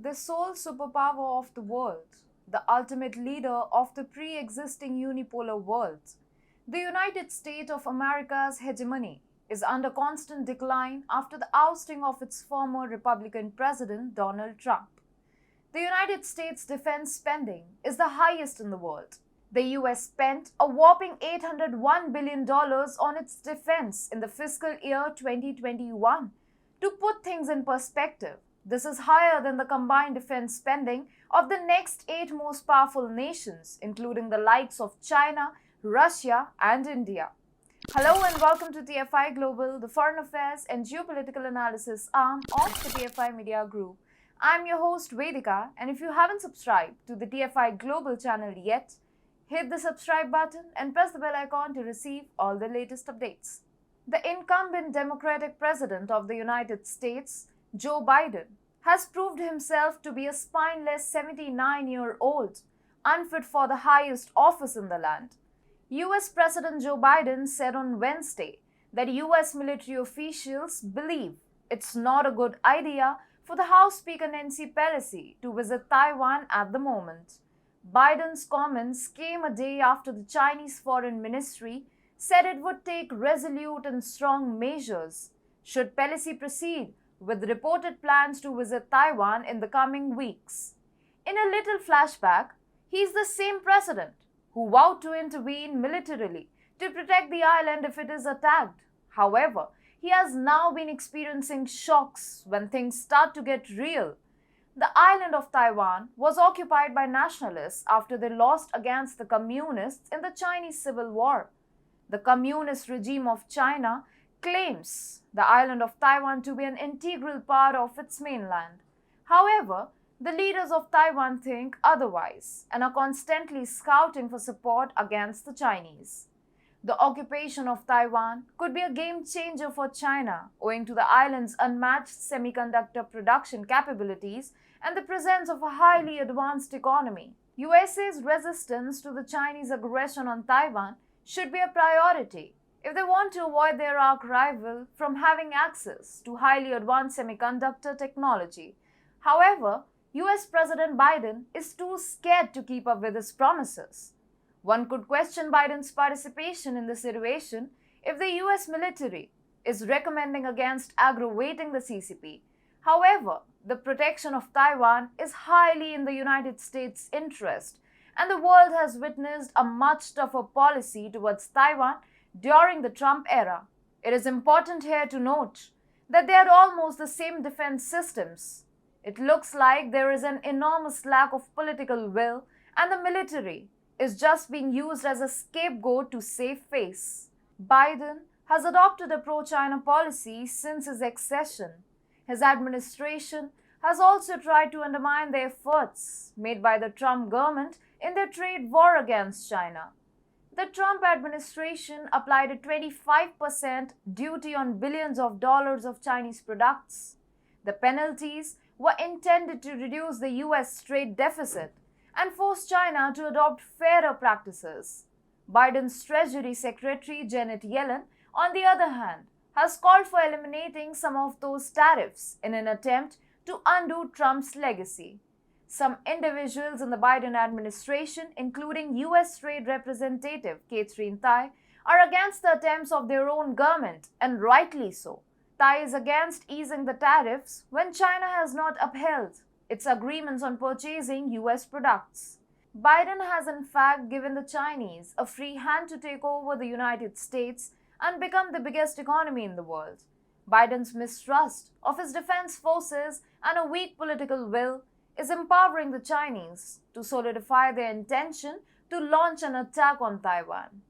The sole superpower of the world, the ultimate leader of the pre existing unipolar world, the United States of America's hegemony is under constant decline after the ousting of its former Republican President Donald Trump. The United States defense spending is the highest in the world. The US spent a whopping $801 billion on its defense in the fiscal year 2021. To put things in perspective, this is higher than the combined defense spending of the next 8 most powerful nations, including the likes of China, Russia, and India. Hello and welcome to TFI Global, the foreign affairs and geopolitical analysis arm of the TFI Media Group. I'm your host Vedika, and if you haven't subscribed to the TFI Global channel yet, hit the subscribe button and press the bell icon to receive all the latest updates. The incumbent Democratic President of the United States, Joe Biden, has proved himself to be a spineless 79-year-old, unfit for the highest office in the land. US President Joe Biden said on Wednesday that US military officials believe it's not a good idea for the House Speaker Nancy Pelosi to visit Taiwan at the moment. Biden's comments came a day after the Chinese Foreign Ministry said it would take resolute and strong measures should Pelosi proceed with reported plans to visit Taiwan in the coming weeks. In a little flashback, he is the same president who vowed to intervene militarily to protect the island if it is attacked. However, he has now been experiencing shocks when things start to get real. The island of Taiwan was occupied by nationalists after they lost against the communists in the Chinese Civil War. The communist regime of China claims the island of Taiwan to be an integral part of its mainland. However, the leaders of Taiwan think otherwise and are constantly scouting for support against the Chinese. The occupation of Taiwan could be a game changer for China, owing to the island's unmatched semiconductor production capabilities and the presence of a highly advanced economy. USA's resistance to the Chinese aggression on Taiwan should be a priority if they want to avoid their arch rival from having access to highly advanced semiconductor technology. However, US President Biden is too scared to keep up with his promises. One could question Biden's participation in the situation if the US military is recommending against aggravating the CCP. However, the protection of Taiwan is highly in the United States' interest, and the world has witnessed a much tougher policy towards Taiwan during the Trump era. It is important here to note that they are almost the same defense systems. It looks like there is an enormous lack of political will, and the military is just being used as a scapegoat to save face. Biden has adopted a pro-China policy since his accession. His administration has also tried to undermine the efforts made by the Trump government in their trade war against China. The Trump administration applied a 25% duty on billions of dollars of Chinese products. The penalties were intended to reduce the US trade deficit and force China to adopt fairer practices. Biden's Treasury Secretary Janet Yellen, on the other hand, has called for eliminating some of those tariffs in an attempt to undo Trump's legacy. Some individuals in the Biden administration, including US Trade Representative Katherine Tai, are against the attempts of their own government, and rightly so. Tai is against easing the tariffs when China has not upheld its agreements on purchasing US products. Biden has in fact given the Chinese a free hand to take over the United States and become the biggest economy in the world. Biden's mistrust of his defense forces and a weak political will is empowering the Chinese to solidify their intention to launch an attack on Taiwan.